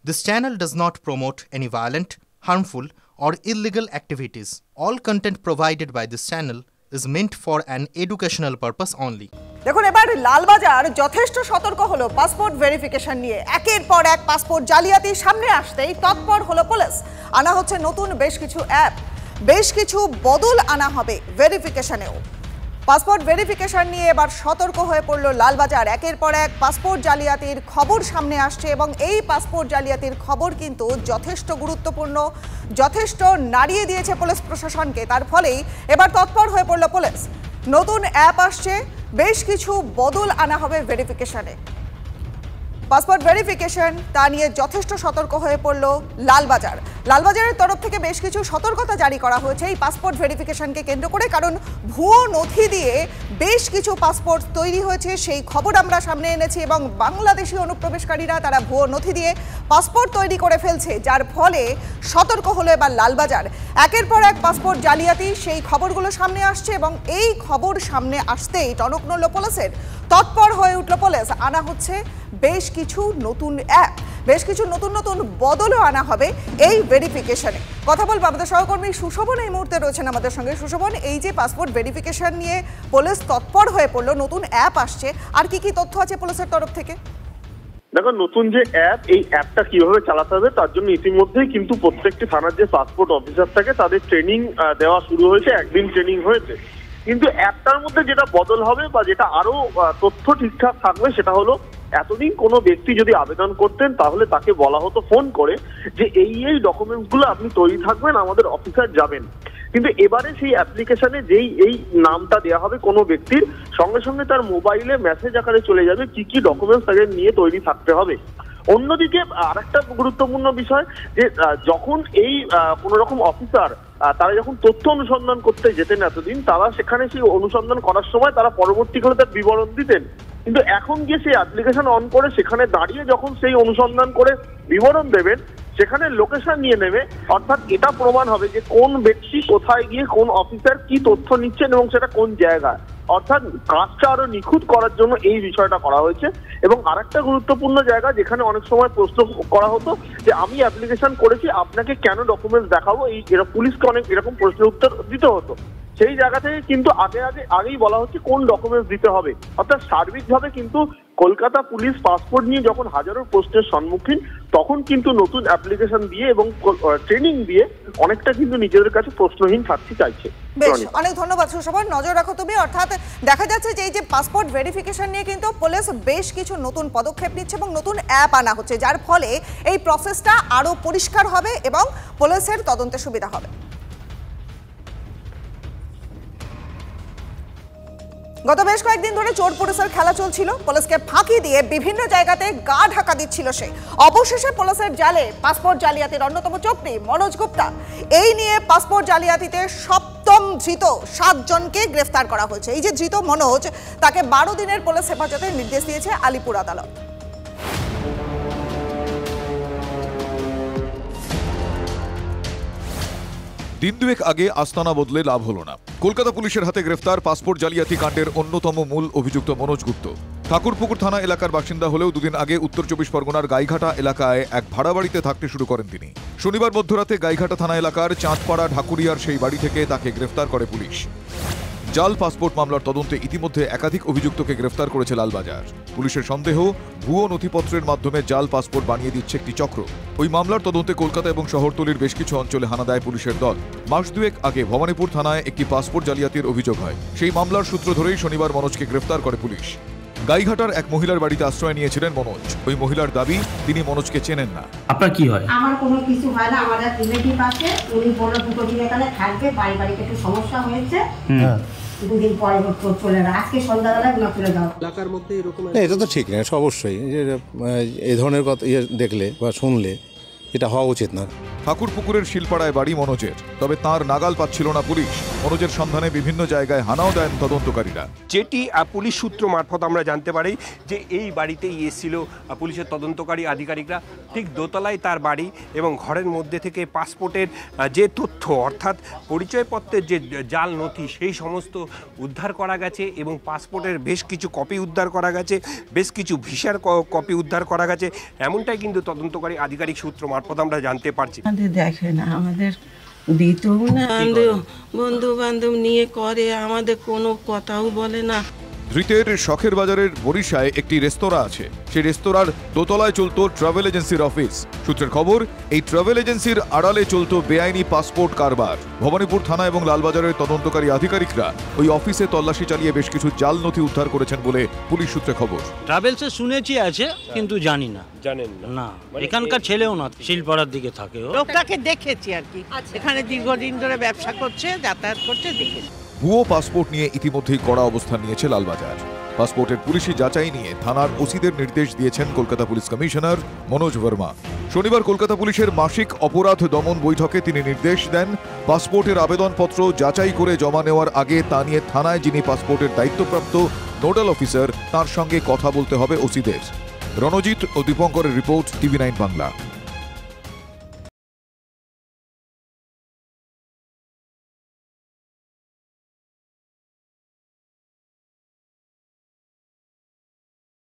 This channel does not promote any violent, harmful, or illegal activities. All content provided by this channel is meant for an educational purpose only. দেখুন এবার লালবাজার যথেষ্ট সতর্ক হলো passport verification নিয়ে। একের পর এক পাসপোর্ট জালিয়াতি সামনে আসতেই তৎপর হলো পুলিশ। আনা হচ্ছে নতুন বেশ কিছু অ্যাপ, বেশ কিছু বদল আনা হবে ভেরিফিকেশনেও। পাসপোর্ট ভেরিফিকেশন নিয়ে এবার সতর্ক হয়ে পড়ল লালবাজার। একের পর এক পাসপোর্ট জালিয়াতির খবর সামনে আসছে এবং এই পাসপোর্ট জালিয়াতির খবর কিন্তু যথেষ্ট গুরুত্বপূর্ণ, যথেষ্ট নাড়িয়ে দিয়েছে পুলিশ প্রশাসনকে। তার ফলেই এবার তৎপর হয়ে পড়ল পুলিশ। নতুন অ্যাপ আসছে, বেশ কিছু বদল আনা হবে ভেরিফিকেশনে। পাসপোর্ট ভেরিফিকেশন তা নিয়ে যথেষ্ট সতর্ক হয়ে পড়ল লালবাজার। লালবাজারের তরফ থেকে বেশ কিছু সতর্কতা জারি করা হয়েছে এই পাসপোর্ট ভেরিফিকেশনকে কেন্দ্র করে, কারণ ভুয়ো নথি দিয়ে বেশ কিছু পাসপোর্ট তৈরি হয়েছে সেই খবর আমরা সামনে এনেছি এবং বাংলাদেশি অনুপ্রবেশকারীরা তারা ভুয়ো নথি দিয়ে পাসপোর্ট তৈরি করে ফেলছে, যার ফলে সতর্ক হলো এবার লালবাজার। একের পর এক পাসপোর্ট জালিয়াতি সেই খবরগুলো সামনে আসছে এবং এই খবর সামনে আসতেই টনক নড়ল পুলিশের। তৎপর হয়ে উঠল পুলিশ। আনা হচ্ছে বেশ কিছু নতুন অ্যাপ, বেশ কিছু নতুন বদলও আনা হবে এই ভেরিফিকেশনে। কথা বলবো আমাদের সহকর্মী সুশোভন এই মুহূর্তে রয়েছেন আমাদের সঙ্গে। সুশোভন, এই যে পাসপোর্ট ভেরিফিকেশন নিয়ে পুলিশ তৎপর হয়ে পড়লো, নতুন অ্যাপ আসছে, আর কি তথ্য আছে পুলিশের তরফ থেকে? দেখো, নতুন যে অ্যাপ, এই অ্যাপটা কিভাবে চালাতে হবে তার জন্য ইতিমধ্যেই কিন্তু প্রত্যেকটি থানার যে পাসপোর্ট অফিসার থাকে তাদের ট্রেনিং দেওয়া শুরু হয়েছে। একদিন ট্রেনিং হয়েছে, কিন্তু অ্যাপটার মধ্যে যেটা বদল হবে বা যেটা আরো তথ্য ঠিকঠাক থাকবে সেটা হলো, এতদিন কোনো ব্যক্তি যদি আবেদন করতেন তাহলে তাকে বলা হতো ফোন করে যে এই ডকুমেন্টস গুলো আপনি তৈরি থাকবেন, আমাদের অফিসার যাবেন। কিন্তু এবারে সেই অ্যাপ্লিকেশনে যেই এই নামটা দেওয়া হবে কোনো ব্যক্তির, সঙ্গে সঙ্গে তার মোবাইলে মেসেজ আকারে চলে যাবে কি ডকুমেন্টস তাকে নিয়ে তৈরি থাকতে হবে। অন্যদিকে আরেকটা গুরুত্বপূর্ণ বিষয় যে যখন এই কোন রকম অফিসার তারা যখন তথ্য অনুসন্ধান করতে যেতেন এতদিন, তারা সেখানে সেই অনুসন্ধান করার সময় তারা পরবর্তীকালে তার বিবরণ দিতেন। কিন্তু এখন গিয়ে সেই অ্যাপ্লিকেশন অন করে সেখানে দাঁড়িয়ে যখন সেই অনুসন্ধান করে বিবরণ দেবেন, সেখানে লোকেশন নিয়ে নেবে, অর্থাৎ এটা প্রমাণ হবে যে কোন ব্যক্তি কোথায় গিয়ে কোন অফিসার কি তথ্য নিচ্ছেন এবং সেটা কোন জায়গায়। অর্থাৎ কাজটা আরো নিখুঁত করার জন্য এই বিষয়টা করা হয়েছে। এবং আরেকটা গুরুত্বপূর্ণ জায়গা যেখানে অনেক সময় প্রশ্ন করা হতো যে আমি অ্যাপ্লিকেশন করেছি, আপনাকে কেন ডকুমেন্টস দেখাবো, এরা পুলিশকে অনেক এরকম প্রশ্নের উত্তর দিতে হতো। সেই জায়গা থেকে কিন্তু আগেই বলা হচ্ছে কোন ডকুমেন্টস দিতে হবে। অর্থাৎ সার্বিকভাবে কিন্তু কলকাতা পুলিশ পাসপোর্ট নিয়ে যখন হাজারো প্রশ্নের সম্মুখীন, তখন কিন্তু নতুন অ্যাপ্লিকেশন দিয়ে এবং ট্রেনিং দিয়ে অনেকটা কিন্তু নিজেদের কাছে প্রশ্নহীন থাকতে চাইছে। অনেক ধন্যবাদ সুশোভন। নজর রাখো তুমি। অর্থাৎ দেখা যাচ্ছে যে এই যে পাসপোর্ট ভেরিফিকেশন নিয়ে কিন্তু পুলিশ বেশ কিছু নতুন পদক্ষেপ নিচ্ছে এবং নতুন অ্যাপ আনা হচ্ছে, যার ফলে এই প্রসেসটা আরো পরিষ্কার হবে এবং পুলিশের তদন্তে সুবিধা হবে। গত বেশ কয়েকদিন ধরে চোর পুলিশের খেলা চলছিল। পুলিশকে ফাঁকি দিয়ে বিভিন্ন জায়গাতে গা ঢাকা দিচ্ছিল সে। অবশেষে পুলিশের জালে পাসপোর্ট জালিয়াতির অন্যতম চক্রী মনোজ গুপ্তা। এই নিয়ে পাসপোর্ট জালিয়াতিতে সপ্তম ধৃত 7 জনকে গ্রেফতার করা হয়েছে। এই যে ধৃত মনোজ, তাকে 12 দিনের পুলিশ হেফাজতের নির্দেশ দিয়েছে আলিপুর আদালত। দিন দুয়েক আগে আস্তানা বদলে লাভ হলো না। কলকাতা পুলিশের হাতে গ্রেফতার পাসপোর্ট জালিয়াতি কাণ্ডের অন্যতম মূল অভিযুক্ত মনোজ গুপ্ত। ঠাকুরপুকুর থানা এলাকার বাসিন্দা হলেও দুদিন আগে উত্তর 24 পরগনার গাইঘাটা এলাকায় এক ভাড়া বাড়িতে থাকতে শুরু করেন তিনি। শনিবার মধ্যরাতে গাইঘাটা থানা এলাকার চাঁদপাড়া ঢাকুরিয়ার সেই বাড়ি থেকে তাকে গ্রেফতার করে পুলিশ। জাল পাসপোর্ট মামলার তদন্তে ইতিমধ্যে একাধিক অভিযুক্তকে গ্রেফতার করেছে লালবাজার। পুলিশের সন্দেহ, ভুয়ো নথিপত্রের মাধ্যমে জাল পাসপোর্ট বানিয়ে দিচ্ছে একটি চক্র। ওই মামলার তদন্তে কলকাতা এবং শহরতলির বেশ কিছু অঞ্চলে হানা দেয় পুলিশের দল। মাস দুয়েক আগে ভবানীপুর থানায় একটি পাসপোর্ট জালিয়াতির অভিযোগ হয়। সেই মামলার সূত্র ধরেই শনিবার মনোজকে গ্রেফতার করে পুলিশ। গাইঘাটার এক মহিলার বাড়িতে আশ্রয় নিয়েছিলেন মনোজ। ওই মহিলার দাবি, তিনি মনোজকে চেনেন না। আপনার কি হয়? আমার কোনো কিছু হয় না, আমার এক রিলেটিভ আছে, উনি বলল 2 দিন এখানে থাকবে, বাড়িতে একটু সমস্যা হয়েছে, 2 দিন পরে চলে যাবে, আজকে সন্ধ্যাবেলায় না চলে যাও। এলাকার মধ্যে এরকম এটা তো ঠিক না, অবশ্যই এই ধরনের কথা দেখলে বা শুনলে এটা হওয়া উচিত না। ঠাকুরপুকুরের শিলপাড়ায় বাড়ি মনোজের, তবে তার নাগাল পাচ্ছিল না পুলিশ। মনোজের সন্ধানে বিভিন্ন জায়গায় হানাও দেন তদন্তকারীরা। যেটি পুলিশ সূত্র মারফত আমরা জানতে পারি যে এই বাড়িতেই এসেছিল পুলিশের তদন্তকারী আধিকারিকরা। ঠিক দোতলায় তার বাড়ি এবং ঘরের মধ্যে থেকে পাসপোর্টের যে তথ্য অর্থাৎ পরিচয়পত্রের যে জাল নথি সেই সমস্ত উদ্ধার করা গেছে এবং পাসপোর্টের বেশ কিছু কপি উদ্ধার করা গেছে, বেশ কিছু ভিসার কপি উদ্ধার করা গেছে, এমনটাই কিন্তু তদন্তকারী আধিকারিক সূত্র মারফত আমরা জানতে পারছি। দেখে না, আমাদের দিতেও না, বন্ধু বান্ধব নিয়ে করে, আমাদের কোনো কথাও বলে না। ধৃতের শখের বাজারের বরিশায় একটি রেস্তোরাঁ আছে। সেই রেস্তোরাঁর দোতলায় চলত ট্রাভেল এজেন্সির অফিস। সূত্রের খবর, এই ট্রাভেল এজেন্সির আড়ালে চলত বেআইনি পাসপোর্ট কারবার। ভবানীপুর থানা এবং লালবাজারের তদন্তকারী আধিকারিকরা ওই অফিসে তল্লাশি চালিয়ে বেশ কিছু জাল নথি উদ্ধার করেছেন বলে পুলিশ সূত্রে খবর। ট্রাভেলসে শুনেছি আছে, কিন্তু জানি না। জানেন না, এখানকার ছেলেও না, শিলপাড়ার দিকে থাকে। লোকটাকে দেখেছি আর কি, এখানে দীর্ঘদিন ধরে ব্যবসা করছে, যাতায়াত করছে, দেখেছি। ভুয়ো পাসপোর্ট নিয়ে ইতিমধ্যেই কড়া অবস্থান নিয়েছে লালবাজার। পাসপোর্টের পুলিশি যাচাই নিয়ে থানার ওসিদের নির্দেশ দিয়েছেন কলকাতা পুলিশ কমিশনার মনোজ বর্মা। শনিবার কলকাতা পুলিশের মাসিক অপরাধ দমন বৈঠকে তিনি নির্দেশ দেন, পাসপোর্টের আবেদনপত্র যাচাই করে জমা নেওয়ার আগে তা নিয়ে থানায় যিনি পাসপোর্টের দায়িত্বপ্রাপ্ত নোডাল অফিসার তার সঙ্গে কথা বলতে হবে ওসিদের। রণজিৎ ও দীপঙ্করের রিপোর্ট, TV9 বাংলা।